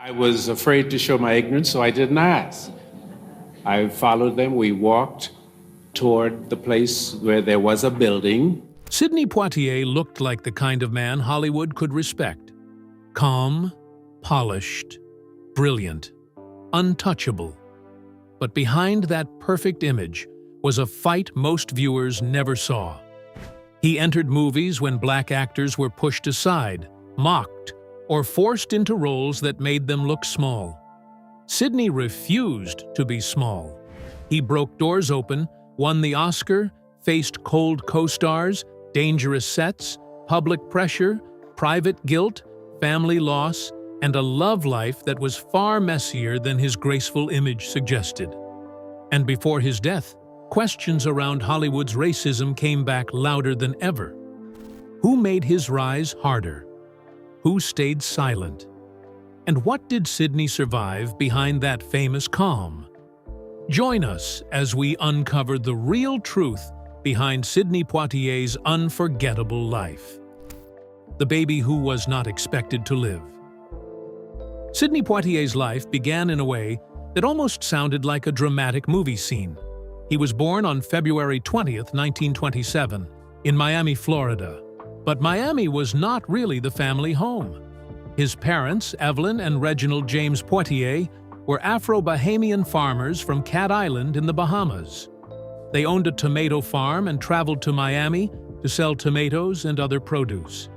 I was afraid to show my ignorance, so I didn't ask. I followed them. We walked toward the place where there was a building. Sidney Poitier looked like the kind of man Hollywood could respect. Calm, polished, brilliant, untouchable. But behind that perfect image was a fight most viewers never saw. He entered movies when black actors were pushed aside, mocked, or forced into roles that made them look small. Sidney refused to be small. He broke doors open, won the Oscar, faced cold co-stars, dangerous sets, public pressure, private guilt, family loss, and a love life that was far messier than his graceful image suggested. And before his death, questions around Hollywood's racism came back louder than ever. Who made his rise harder? Who stayed silent? And what did Sidney survive behind that famous calm? Join us as we uncover the real truth behind Sidney Poitier's unforgettable life. The baby who was not expected to live. Sidney Poitier's life began in a way that almost sounded like a dramatic movie scene. He was born on February 20th, 1927, in Miami, Florida. But Miami was not really the family home. His parents, Evelyn and Reginald James Poitier, were Afro-Bahamian farmers from Cat Island in the Bahamas. They owned a tomato farm and traveled to Miami to sell tomatoes and other produce.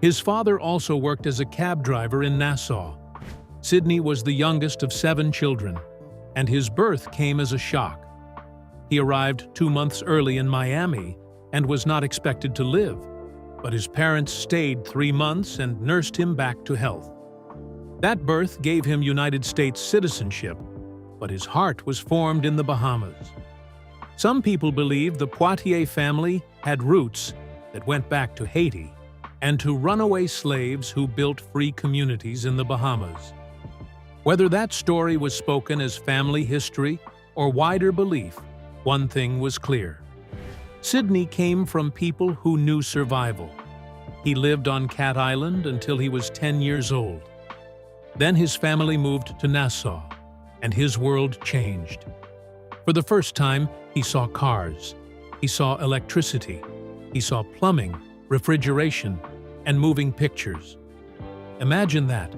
His father also worked as a cab driver in Nassau. Sidney was the youngest of 7 children, and his birth came as a shock. He arrived 2 months early in Miami and was not expected to live, but his parents stayed 3 months and nursed him back to health. That birth gave him United States citizenship, but his heart was formed in the Bahamas. Some people believe the Poitier family had roots that went back to Haiti and to runaway slaves who built free communities in the Bahamas. Whether that story was spoken as family history or wider belief, one thing was clear. Sidney came from people who knew survival. He lived on Cat Island until he was 10 years old. Then his family moved to Nassau, and his world changed. For the first time, he saw cars. He saw electricity. He saw plumbing, refrigeration, and moving pictures. Imagine that.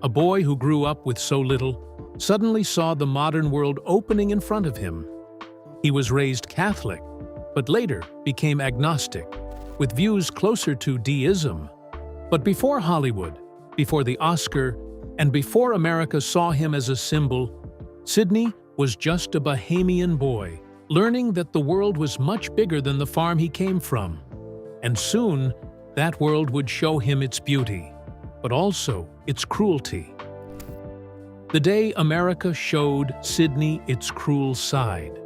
A boy who grew up with so little suddenly saw the modern world opening in front of him. He was raised Catholic, but later became agnostic, with views closer to deism. But before Hollywood, before the Oscar, and before America saw him as a symbol, Sidney was just a Bahamian boy, learning that the world was much bigger than the farm he came from. And soon, that world would show him its beauty, but also its cruelty. The day America showed Sidney its cruel side.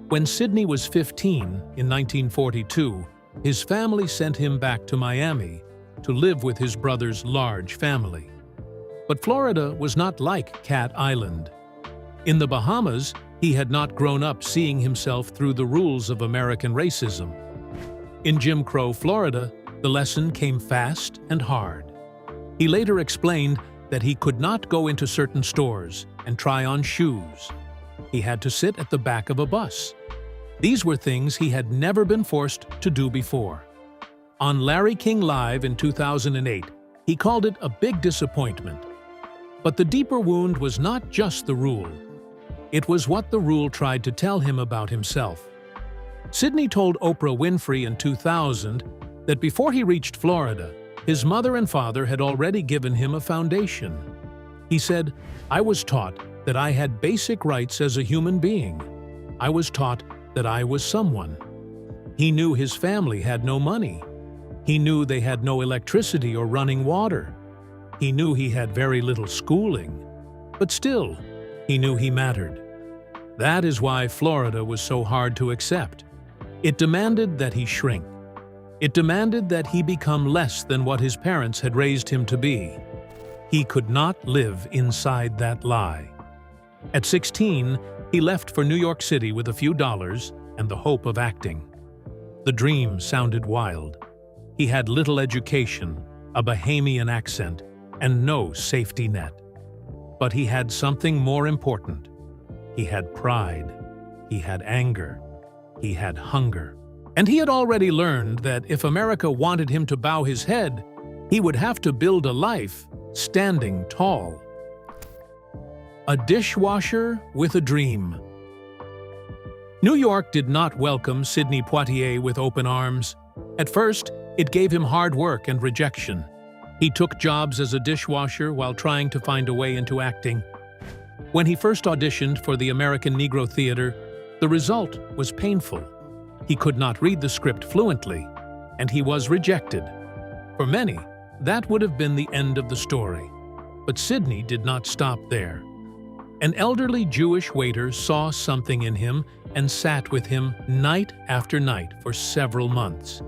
When Sidney was 15 in 1942, his family sent him back to Miami to live with his brother's large family. But Florida was not like Cat Island. In the Bahamas, he had not grown up seeing himself through the rules of American racism. In Jim Crow, Florida, the lesson came fast and hard. He later explained that he could not go into certain stores and try on shoes. He had to sit at the back of a bus. These were things he had never been forced to do before. On Larry King Live in 2008, he called it a big disappointment. But the deeper wound was not just the rule. It was what the rule tried to tell him about himself. Sidney told Oprah Winfrey in 2000 that before he reached Florida, his mother and father had already given him a foundation. He said, "I was taught that I had basic rights as a human being. I was taught that I was someone." He knew his family had no money. He knew they had no electricity or running water. He knew he had very little schooling. But still, he knew he mattered. That is why Florida was so hard to accept. It demanded that he shrink. It demanded that he become less than what his parents had raised him to be. He could not live inside that lie. At 16, he left for New York City with a few dollars and the hope of acting. The dream sounded wild. He had little education, a Bahamian accent, and no safety net. But he had something more important. He had pride. He had anger. He had hunger. And he had already learned that if America wanted him to bow his head, he would have to build a life standing tall. A dishwasher with a dream. New York did not welcome Sidney Poitier with open arms. At first, it gave him hard work and rejection. He took jobs as a dishwasher while trying to find a way into acting. When he first auditioned for the American Negro Theater, the result was painful. He could not read the script fluently, and he was rejected. For many, that would have been the end of the story. But Sidney did not stop there. An elderly Jewish waiter saw something in him and sat with him night after night for several months,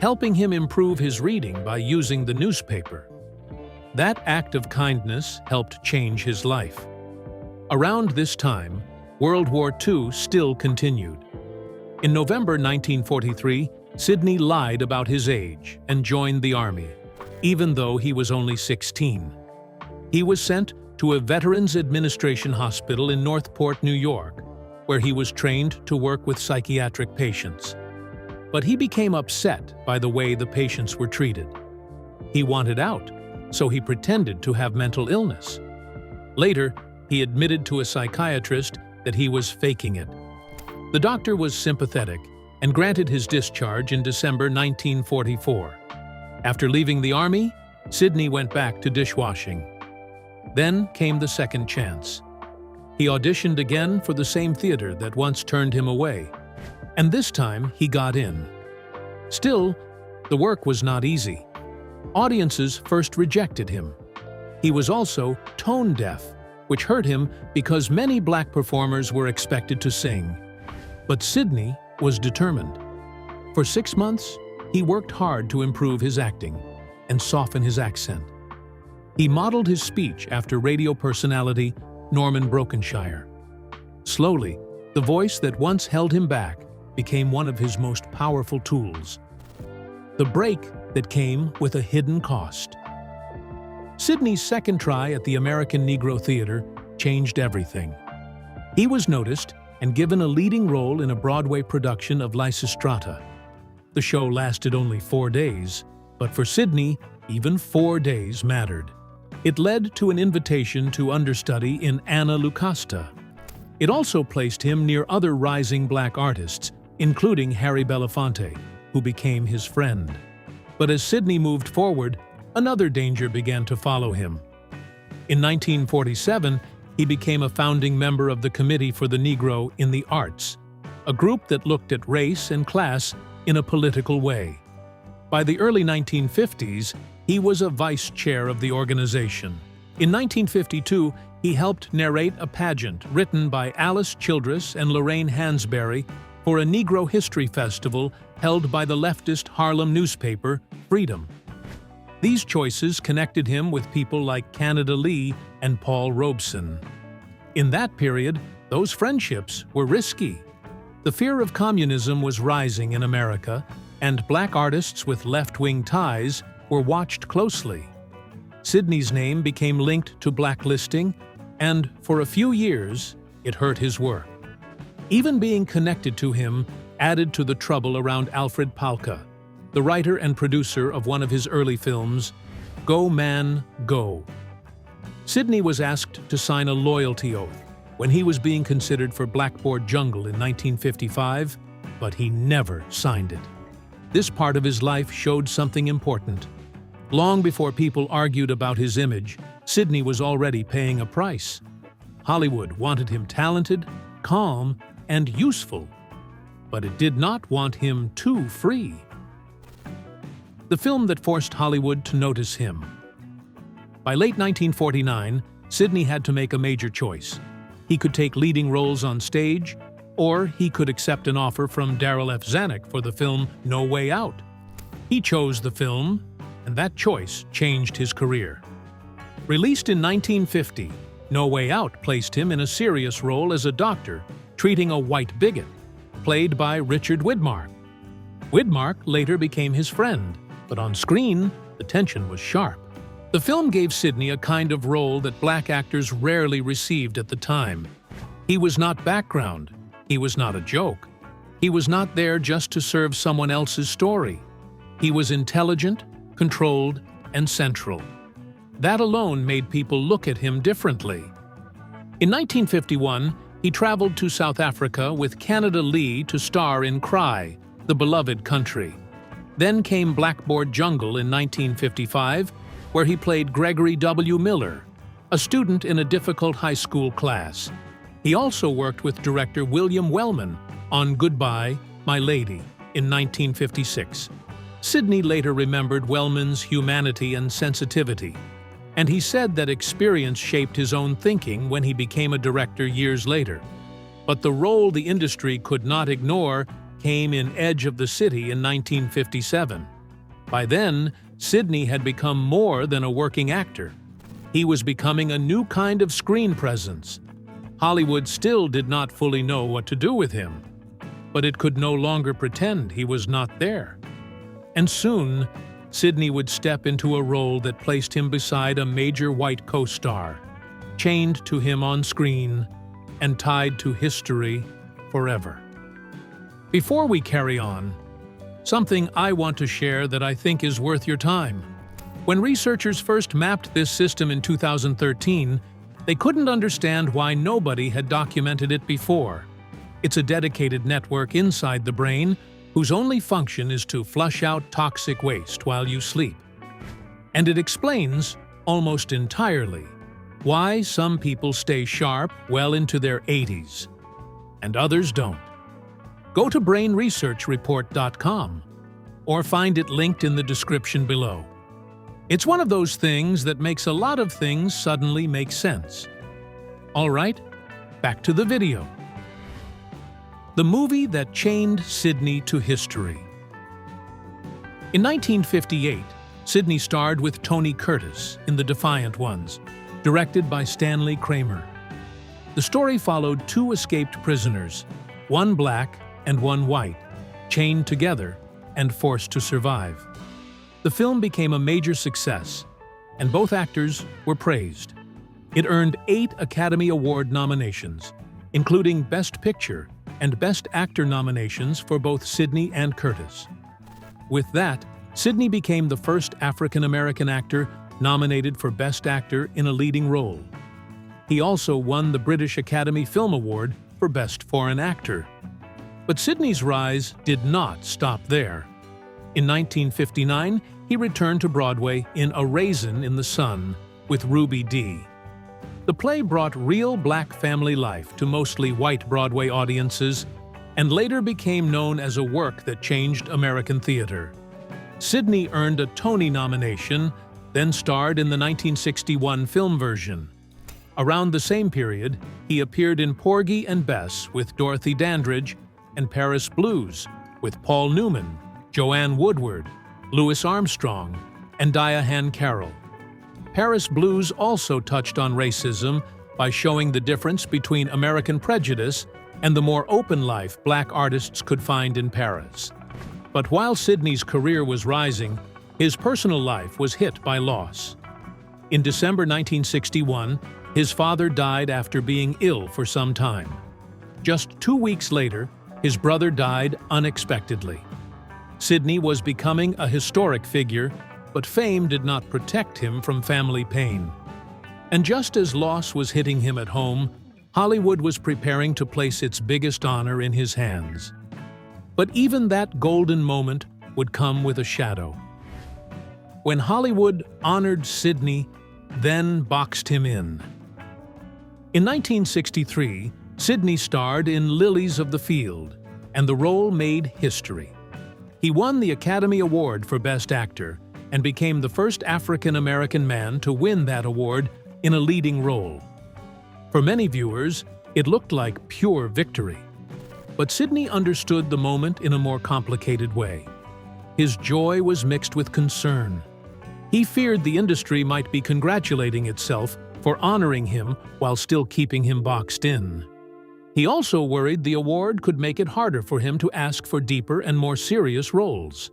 helping him improve his reading by using the newspaper. That act of kindness helped change his life. Around this time, World War II still continued. In November 1943, Sidney lied about his age and joined the army, even though he was only 16. He was sent to a Veterans Administration hospital in Northport, New York, where he was trained to work with psychiatric patients. But he became upset by the way the patients were treated. He wanted out, so he pretended to have mental illness. Later, he admitted to a psychiatrist that he was faking it. The doctor was sympathetic and granted his discharge in December 1944. After leaving the army, Sidney went back to dishwashing. Then came the second chance. He auditioned again for the same theater that once turned him away, and this time he got in. Still, the work was not easy. Audiences first rejected him. He was also tone deaf, which hurt him because many black performers were expected to sing. But Sidney was determined. For 6 months, he worked hard to improve his acting and soften his accent. He modeled his speech after radio personality Norman Brokenshire. Slowly, the voice that once held him back became one of his most powerful tools. The break that came with a hidden cost. Sidney's second try at the American Negro Theater changed everything. He was noticed and given a leading role in a Broadway production of Lysistrata. The show lasted only 4 days, but for Sidney, even 4 days mattered. It led to an invitation to understudy in Anna Lucasta. It also placed him near other rising black artists, including Harry Belafonte, who became his friend. But as Sidney moved forward, another danger began to follow him. In 1947, he became a founding member of the Committee for the Negro in the Arts, a group that looked at race and class in a political way. By the early 1950s, he was a vice chair of the organization. In 1952, he helped narrate a pageant written by Alice Childress and Lorraine Hansberry for a Negro History Festival held by the leftist Harlem newspaper, Freedom. These choices connected him with people like Canada Lee and Paul Robeson. In that period, those friendships were risky. The fear of communism was rising in America, and black artists with left-wing ties were watched closely. Sidney's name became linked to blacklisting, and for a few years, it hurt his work. Even being connected to him added to the trouble around Alfred Palka, the writer and producer of one of his early films, Go Man, Go. Sidney was asked to sign a loyalty oath when he was being considered for Blackboard Jungle in 1955, but he never signed it. This part of his life showed something important. Long before people argued about his image, Sidney was already paying a price. Hollywood wanted him talented, calm, and useful, but it did not want him too free. The film that forced Hollywood to notice him. By late 1949, Sidney had to make a major choice. He could take leading roles on stage, or he could accept an offer from Darryl F. Zanuck for the film No Way Out. He chose the film, and that choice changed his career. Released in 1950, No Way Out placed him in a serious role as a doctor treating a white bigot, played by Richard Widmark. Widmark later became his friend, but on screen, the tension was sharp. The film gave Sidney a kind of role that black actors rarely received at the time. He was not background. He was not a joke. He was not there just to serve someone else's story. He was intelligent, controlled, and central. That alone made people look at him differently. In 1951, he traveled to South Africa with Canada Lee to star in Cry, The Beloved Country. Then came Blackboard Jungle in 1955, where he played Gregory W. Miller, a student in a difficult high school class. He also worked with director William Wellman on Goodbye, My Lady in 1956. Sidney later remembered Wellman's humanity and sensitivity, and he said that experience shaped his own thinking when he became a director years later. But the role the industry could not ignore came in Edge of the City in 1957. By then, Sidney had become more than a working actor. He was becoming a new kind of screen presence. Hollywood still did not fully know what to do with him, but it could no longer pretend he was not there. And soon, Sidney would step into a role that placed him beside a major white co-star, chained to him on screen and tied to history forever. Before we carry on, something I want to share that I think is worth your time. When researchers first mapped this system in 2013, they couldn't understand why nobody had documented it before. It's a dedicated network inside the brain whose only function is to flush out toxic waste while you sleep. And it explains, almost entirely, why some people stay sharp well into their 80s, and others don't. Go to brainresearchreport.com or find it linked in the description below. It's one of those things that makes a lot of things suddenly make sense. All right, back to the video. The movie that chained Sidney to history. In 1958, Sidney starred with Tony Curtis in The Defiant Ones, directed by Stanley Kramer. The story followed two escaped prisoners, one black and one white, chained together and forced to survive. The film became a major success, and both actors were praised. It earned 8 Academy Award nominations, including Best Picture and Best Actor nominations for both Sidney and Curtis. With that, Sidney became the first African-American actor nominated for Best Actor in a leading role. He also won the British Academy Film Award for Best Foreign Actor. But Sidney's rise did not stop there. In 1959, he returned to Broadway in A Raisin in the Sun with Ruby Dee. The play brought real black family life to mostly white Broadway audiences and later became known as a work that changed American theater. Sidney earned a Tony nomination, then starred in the 1961 film version. Around the same period, he appeared in Porgy and Bess with Dorothy Dandridge and Paris Blues with Paul Newman, Joanne Woodward, Louis Armstrong, and Diahann Carroll. Paris Blues also touched on racism by showing the difference between American prejudice and the more open life black artists could find in Paris. But while Sidney's career was rising, his personal life was hit by loss. In December 1961, his father died after being ill for some time. Just 2 weeks later, his brother died unexpectedly. Sidney was becoming a historic figure, but fame did not protect him from family pain. And just as loss was hitting him at home, Hollywood was preparing to place its biggest honor in his hands. But even that golden moment would come with a shadow. When Hollywood honored Sidney, then boxed him in. In 1963, Sidney starred in Lilies of the Field, and the role made history. He won the Academy Award for Best Actor and became the first African-American man to win that award in a leading role. For many viewers, it looked like pure victory. But Sidney understood the moment in a more complicated way. His joy was mixed with concern. He feared the industry might be congratulating itself for honoring him while still keeping him boxed in. He also worried the award could make it harder for him to ask for deeper and more serious roles.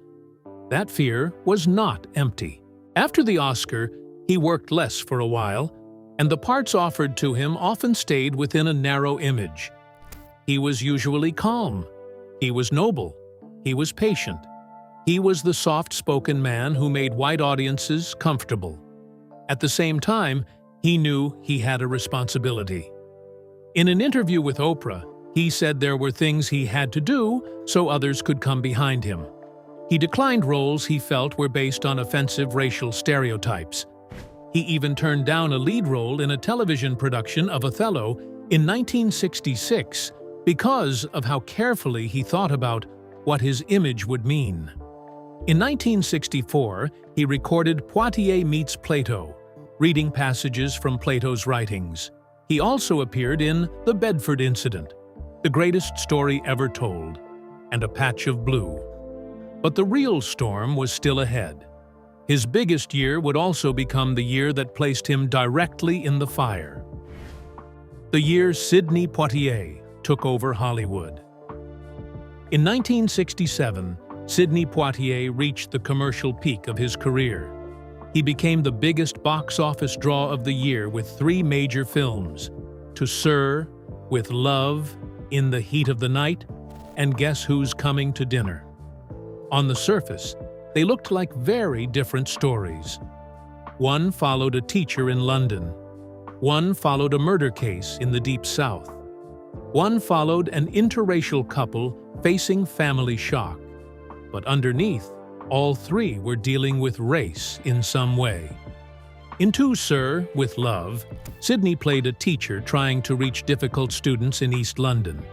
That fear was not empty. After the Oscar, He worked less for a while, and the parts offered to him often stayed within a narrow image. He was usually calm. He was noble. He was patient. He was the soft-spoken man who made white audiences comfortable. At the same time, he knew he had a responsibility. In an interview with Oprah, he said there were things he had to do so others could come behind him. He declined roles he felt were based on offensive racial stereotypes. He even turned down a lead role in a television production of Othello in 1966 because of how carefully he thought about what his image would mean. In 1964, he recorded Poitier Meets Plato, reading passages from Plato's writings. He also appeared in The Bedford Incident, The Greatest Story Ever Told, and A Patch of Blue. But the real storm was still ahead. His biggest year would also become the year that placed him directly in the fire. The year Sidney Poitier took over Hollywood. In 1967, Sidney Poitier reached the commercial peak of his career. He became the biggest box office draw of the year with 3 major films: To Sir, With Love, In the Heat of the Night, and Guess Who's Coming to Dinner. On the surface, they looked like very different stories. One followed a teacher in London. One followed a murder case in the Deep South. One followed an interracial couple facing family shock. But underneath, all 3 were dealing with race in some way. In To Sir, With Love, Sidney played a teacher trying to reach difficult students in East London.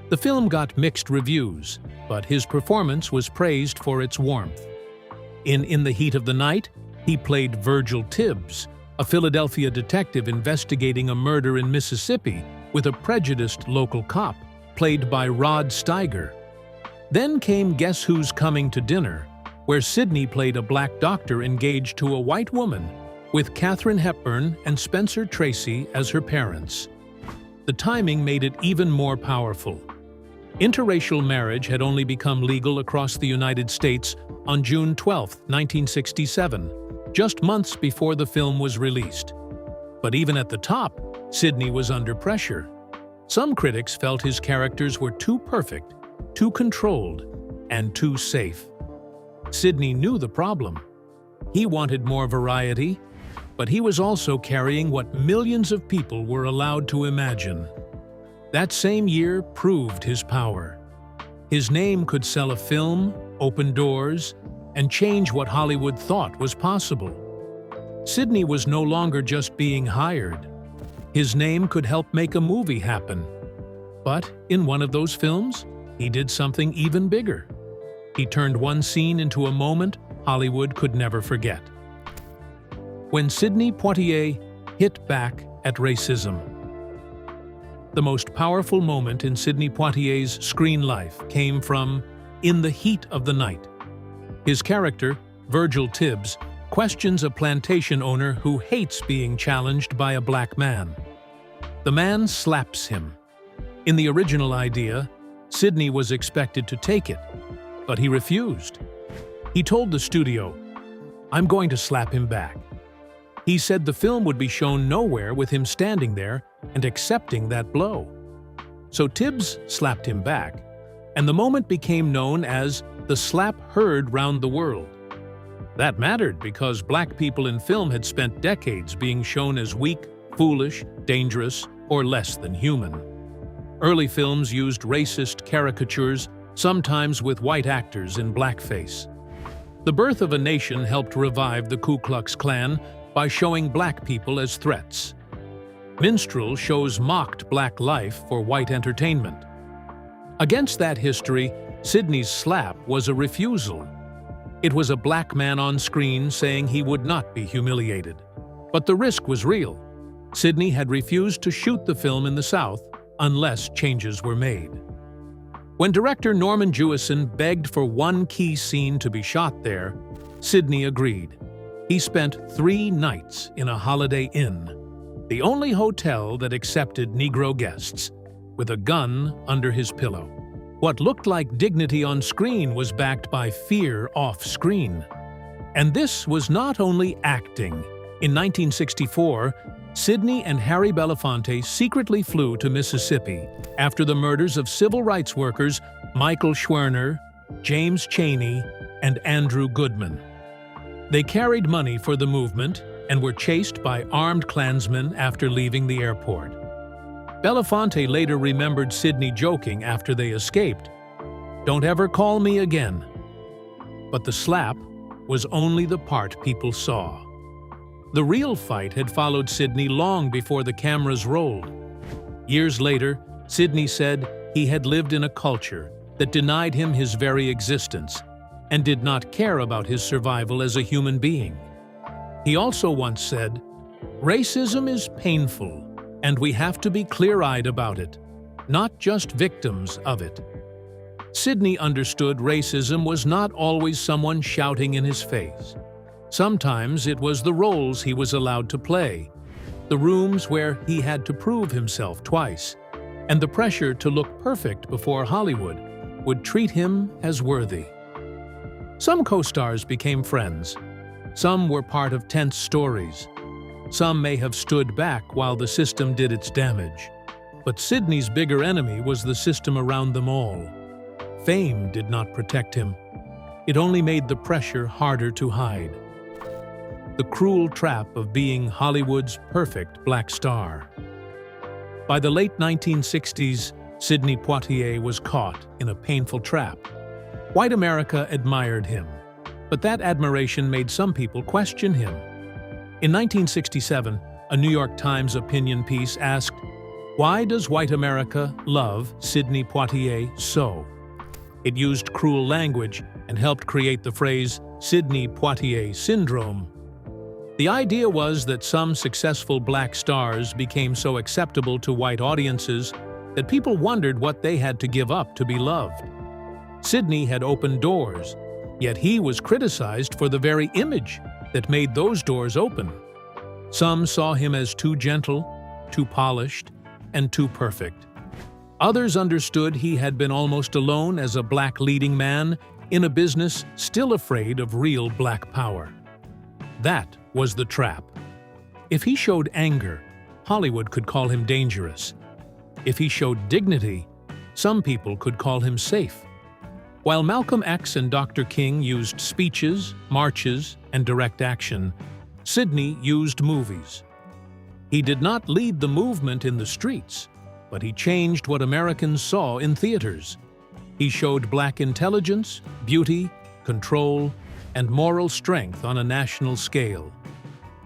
The film got mixed reviews, but his performance was praised for its warmth. In the Heat of the Night, he played Virgil Tibbs, a Philadelphia detective investigating a murder in Mississippi with a prejudiced local cop, played by Rod Steiger. Then came Guess Who's Coming to Dinner, where Sidney played a black doctor engaged to a white woman, with Katharine Hepburn and Spencer Tracy as her parents. The timing made it even more powerful. Interracial marriage had only become legal across the United States on June 12, 1967, just months before the film was released. But even at the top, Sidney was under pressure. Some critics felt his characters were too perfect, too controlled, and too safe. Sidney knew the problem. He wanted more variety, but he was also carrying what millions of people were allowed to imagine. That same year proved his power. His name could sell a film, open doors, and change what Hollywood thought was possible. Sidney was no longer just being hired. His name could help make a movie happen. But in one of those films, he did something even bigger. He turned one scene into a moment Hollywood could never forget. When Sidney Poitier hit back at racism. The most powerful moment in Sidney Poitier's screen life came from In the Heat of the Night. His character, Virgil Tibbs, questions a plantation owner who hates being challenged by a black man. The man slaps him. In the original idea, Sidney was expected to take it, but he refused. He told the studio, "I'm going to slap him back." He said the film would be shown nowhere with him standing there and accepting that blow. So Tibbs slapped him back, and the moment became known as the slap heard round the world. That mattered because black people in film had spent decades being shown as weak, foolish, dangerous, or less than human. Early films used racist caricatures, sometimes with white actors in blackface. The Birth of a Nation helped revive the Ku Klux Klan by showing black people as threats. Minstrel shows mocked black life for white entertainment. Against that history, Sidney's slap was a refusal. It was a black man on screen saying he would not be humiliated. But the risk was real. Sidney had refused to shoot the film in the South unless changes were made. When director Norman Jewison begged for one key scene to be shot there, Sidney agreed. He spent 3 nights in a Holiday Inn, the only hotel that accepted Negro guests, with a gun under his pillow. What looked like dignity on screen was backed by fear off screen. And this was not only acting, In 1964, Sidney and Harry Belafonte secretly flew to Mississippi after the murders of civil rights workers Michael Schwerner, James Chaney, and Andrew Goodman. They carried money for the movement and were chased by armed Klansmen after leaving the airport. Belafonte later remembered Sidney joking after they escaped, "Don't ever call me again." But the slap was only the part people saw. The real fight had followed Sidney long before the cameras rolled. Years later, Sidney said he had lived in a culture that denied him his very existence and did not care about his survival as a human being. He also once said, "Racism is painful, and we have to be clear-eyed about it, not just victims of it." Sidney understood racism was not always someone shouting in his face. Sometimes it was the roles he was allowed to play, the rooms where he had to prove himself twice, and the pressure to look perfect before Hollywood would treat him as worthy. Some co-stars became friends. Some were part of tense stories. Some may have stood back while the system did its damage. But Sidney's bigger enemy was the system around them all. Fame did not protect him. It only made the pressure harder to hide. The cruel trap of being Hollywood's perfect black star. By the late 1960s, Sidney Poitier was caught in a painful trap. White America admired him, but that admiration made some people question him. In 1967, a New York Times opinion piece asked, "Why does white America love Sidney Poitier so?" It used cruel language and helped create the phrase Sidney Poitier syndrome. The idea was that some successful black stars became so acceptable to white audiences that people wondered what they had to give up to be loved. Sidney had opened doors, yet he was criticized for the very image that made those doors open. Some saw him as too gentle, too polished, and too perfect. Others understood he had been almost alone as a black leading man in a business still afraid of real black power. That was the trap. If he showed anger, Hollywood could call him dangerous. If he showed dignity, some people could call him safe. While Malcolm X and Dr. King used speeches, marches, and direct action, Sidney used movies. He did not lead the movement in the streets, but he changed what Americans saw in theaters. He showed black intelligence, beauty, control, and moral strength on a national scale.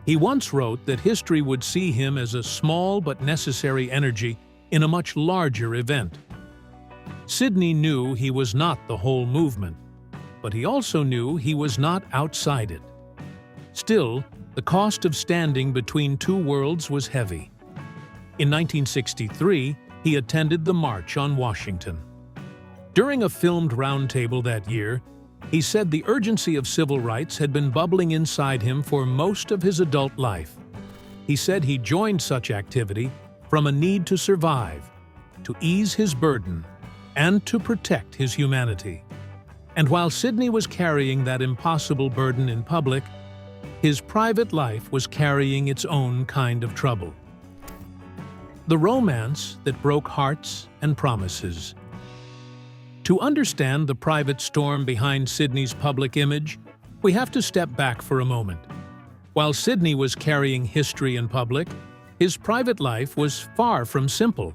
He once wrote that history would see him as a small but necessary energy in a much larger event. Sidney knew he was not the whole movement, but he also knew he was not outside it. Still, the cost of standing between two worlds was heavy. In 1963, he attended the March on Washington. During a filmed roundtable that year, he said the urgency of civil rights had been bubbling inside him for most of his adult life. He said he joined such activity from a need to survive, to ease his burden, and to protect his humanity. And while Sidney was carrying that impossible burden in public, his private life was carrying its own kind of trouble. The romance that broke hearts and promises. To understand the private storm behind Sidney's public image, we have to step back for a moment. While Sidney was carrying history in public, his private life was far from simple.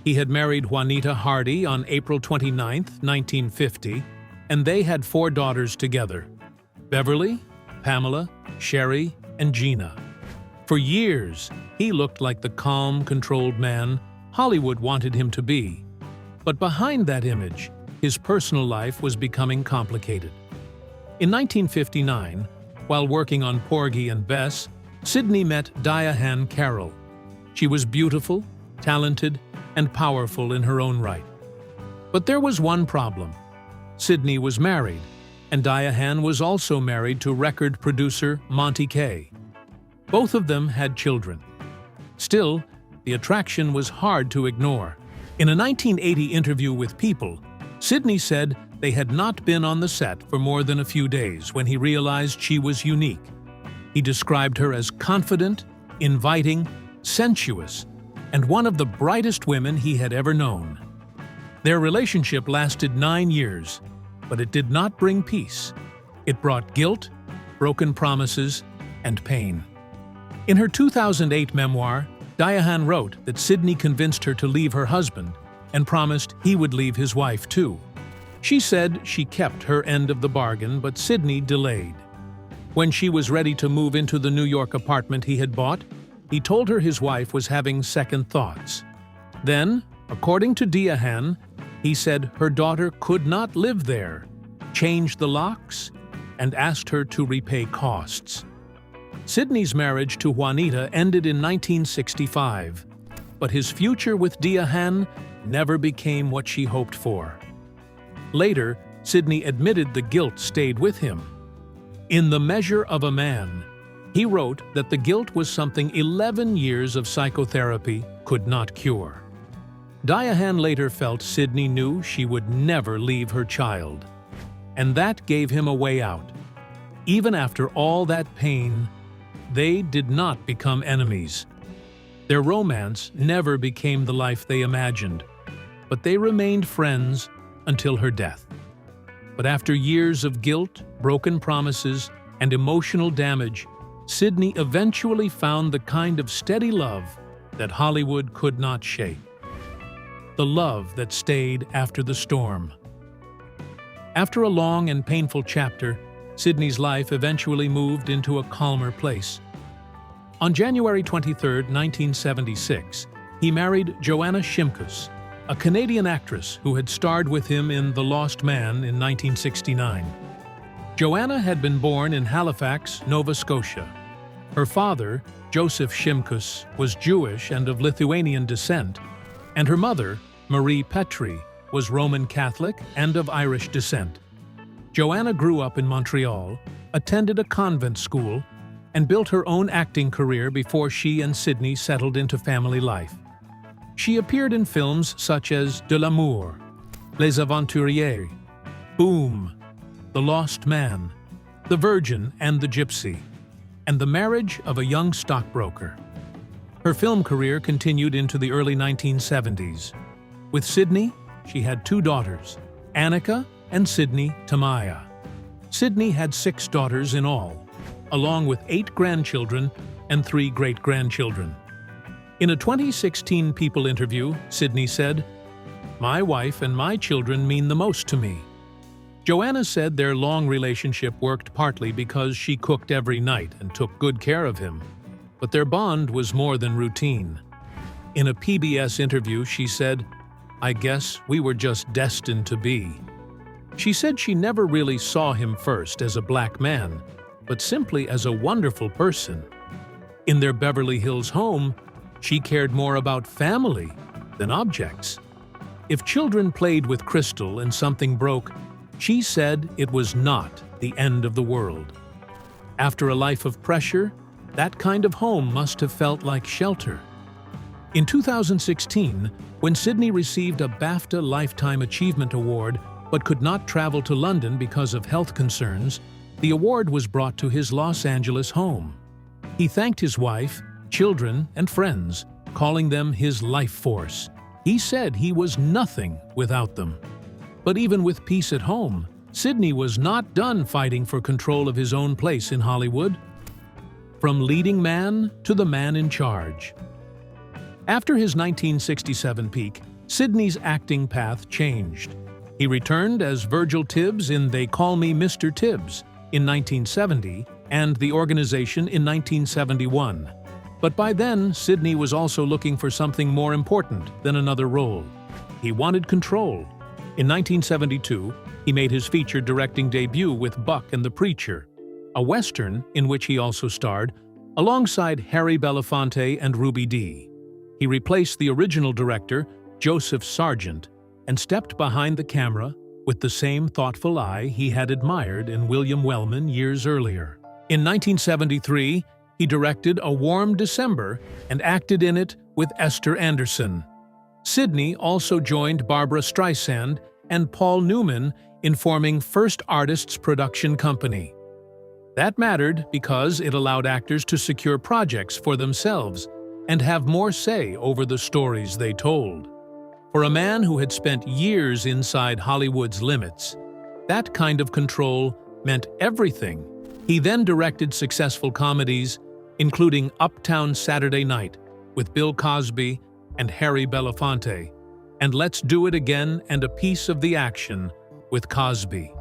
He had married Juanita Hardy on April 29, 1950, and they had 4 daughters together: Beverly, Pamela, Sherry, and Gina. For years, he looked like the calm, controlled man Hollywood wanted him to be. But behind that image, his personal life was becoming complicated. In 1959, while working on Porgy and Bess, Sidney met Diahann Carroll. She was beautiful, talented, and powerful in her own right. But there was one problem. Sidney was married, and Diahann was also married to record producer Monty Kaye. Both of them had children. Still, the attraction was hard to ignore. In a 1980 interview with People, Sidney said they had not been on the set for more than a few days when he realized she was unique. He described her as confident, inviting, sensuous, and one of the brightest women he had ever known. Their relationship lasted 9 years, but it did not bring peace. It brought guilt, broken promises, and pain. In her 2008 memoir, Diane wrote that Sidney convinced her to leave her husband and promised he would leave his wife too. She said she kept her end of the bargain, but Sidney delayed. When she was ready to move into the New York apartment he had bought, he told her his wife was having second thoughts. Then, according to Diane, he said her daughter could not live there, changed the locks, and asked her to repay costs. Sidney's marriage to Juanita ended in 1965, but his future with Diane never became what she hoped for. Later, Sidney admitted the guilt stayed with him. In The Measure of a Man, he wrote that the guilt was something 11 years of psychotherapy could not cure. Diane later felt Sidney knew she would never leave her child, and that gave him a way out. Even after all that pain, they did not become enemies. Their romance never became the life they imagined, but they remained friends until her death. But after years of guilt, broken promises, and emotional damage, Sidney eventually found the kind of steady love that Hollywood could not shake. The love that stayed after the storm. After a long and painful chapter, Sidney's life eventually moved into a calmer place. On January 23, 1976, he married Joanna Shimkus, a Canadian actress who had starred with him in The Lost Man in 1969. Joanna had been born in Halifax, Nova Scotia. Her father, Joseph Shimkus, was Jewish and of Lithuanian descent, and her mother, Marie Petrie, was Roman Catholic and of Irish descent. Joanna grew up in Montreal, attended a convent school, and built her own acting career before she and Sidney settled into family life. She appeared in films such as De l'Amour, Les Aventuriers, Boom, The Lost Man, The Virgin and the Gypsy, and The Marriage of a Young Stockbroker. Her film career continued into the early 1970s. With Sidney, she had 2 daughters, Annika and Sidney Tamaya. Sidney had 6 daughters in all, along with 8 grandchildren and 3 great-grandchildren. In a 2016 People interview, Sidney said, "My wife and my children mean the most to me." Joanna said their long relationship worked partly because she cooked every night and took good care of him, but their bond was more than routine. In a PBS interview, she said, "I guess we were just destined to be." She said she never really saw him first as a black man, but simply as a wonderful person. In their Beverly Hills home, she cared more about family than objects. If children played with crystal and something broke, she said it was not the end of the world. After a life of pressure, that kind of home must have felt like shelter. In 2016, when Sidney received a BAFTA Lifetime Achievement Award but could not travel to London because of health concerns, the award was brought to his Los Angeles home. He thanked his wife, children, and friends, calling them his life force. He said he was nothing without them. But even with peace at home, Sidney was not done fighting for control of his own place in Hollywood. From leading man to the man in charge. After his 1967 peak, Sidney's acting path changed. He returned as Virgil Tibbs in They Call Me Mr. Tibbs in 1970 and The Organization in 1971. But by then, Sidney was also looking for something more important than another role. He wanted control. In 1972, he made his feature directing debut with Buck and the Preacher, a Western in which he also starred, alongside Harry Belafonte and Ruby Dee. He replaced the original director, Joseph Sargent, and stepped behind the camera with the same thoughtful eye he had admired in William Wellman years earlier. In 1973, he directed A Warm December and acted in it with Esther Anderson. Sidney also joined Barbara Streisand and Paul Newman in forming First Artists Production Company. That mattered because it allowed actors to secure projects for themselves and have more say over the stories they told. For a man who had spent years inside Hollywood's limits, that kind of control meant everything. He then directed successful comedies, including Uptown Saturday Night with Bill Cosby and Harry Belafonte, and Let's Do It Again and A Piece of the Action with Cosby.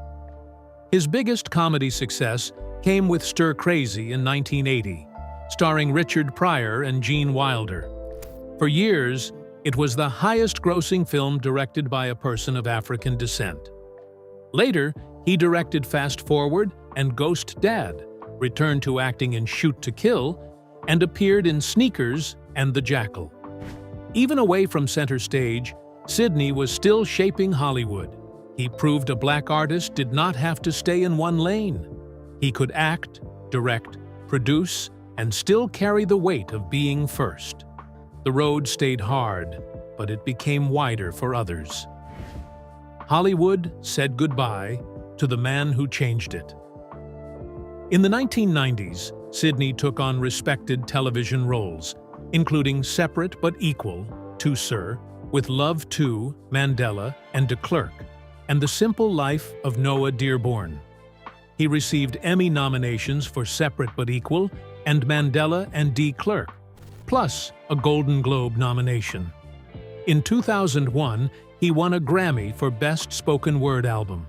His biggest comedy success came with Stir Crazy in 1980, starring Richard Pryor and Gene Wilder. For years, it was the highest-grossing film directed by a person of African descent. Later, he directed Fast Forward and Ghost Dad, returned to acting in Shoot to Kill, and appeared in Sneakers and The Jackal. Even away from center stage, Sidney was still shaping Hollywood. He proved a black artist did not have to stay in one lane. He could act, direct, produce, and still carry the weight of being first. The road stayed hard, but it became wider for others. Hollywood said goodbye to the man who changed it. In the 1990s, Sidney took on respected television roles, including Separate but Equal, To Sir, with Love 2, Mandela, and De Klerk, and The Simple Life of Noah Dearborn. He received Emmy nominations for Separate but Equal and Mandela and De Klerk, plus a Golden Globe nomination. In 2001, he won a Grammy for Best Spoken Word Album.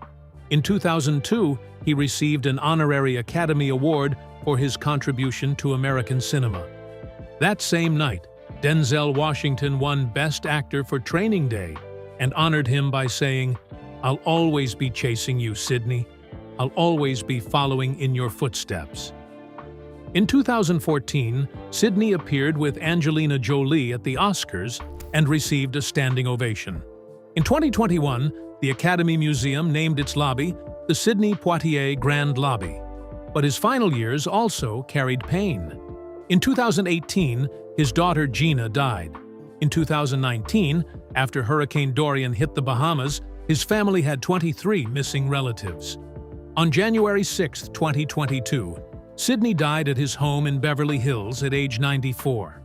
In 2002, he received an honorary Academy Award for his contribution to American cinema. That same night, Denzel Washington won Best Actor for Training Day and honored him by saying, "I'll always be chasing you, Sidney. I'll always be following in your footsteps." In 2014, Sidney appeared with Angelina Jolie at the Oscars and received a standing ovation. In 2021, the Academy Museum named its lobby the Sidney Poitier Grand Lobby, but his final years also carried pain. In 2018, his daughter Gina died. In 2019, after Hurricane Dorian hit the Bahamas, his family had 23 missing relatives. On January 6, 2022, Sidney died at his home in Beverly Hills at age 94.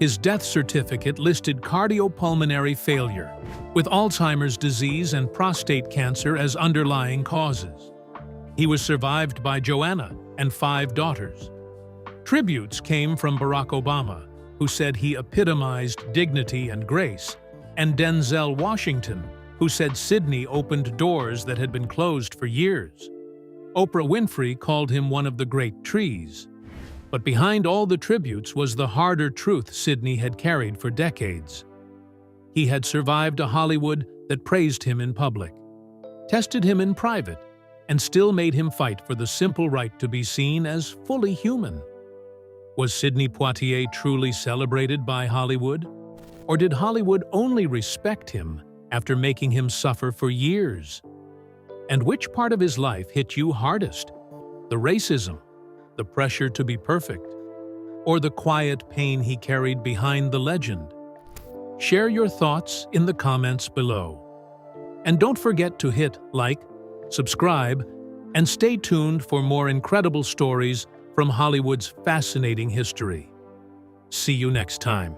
His death certificate listed cardiopulmonary failure, with Alzheimer's disease and prostate cancer as underlying causes. He was survived by Joanna and 5 daughters. Tributes came from Barack Obama, who said he epitomized dignity and grace, and Denzel Washington, who said Sidney opened doors that had been closed for years. Oprah Winfrey called him one of the great trees. But behind all the tributes was the harder truth Sidney had carried for decades. He had survived a Hollywood that praised him in public, tested him in private, and still made him fight for the simple right to be seen as fully human. Was Sidney Poitier truly celebrated by Hollywood? Or did Hollywood only respect him after making him suffer for years? And which part of his life hit you hardest? The racism, the pressure to be perfect, or the quiet pain he carried behind the legend? Share your thoughts in the comments below. And don't forget to hit like, subscribe, and stay tuned for more incredible stories from Hollywood's fascinating history. See you next time.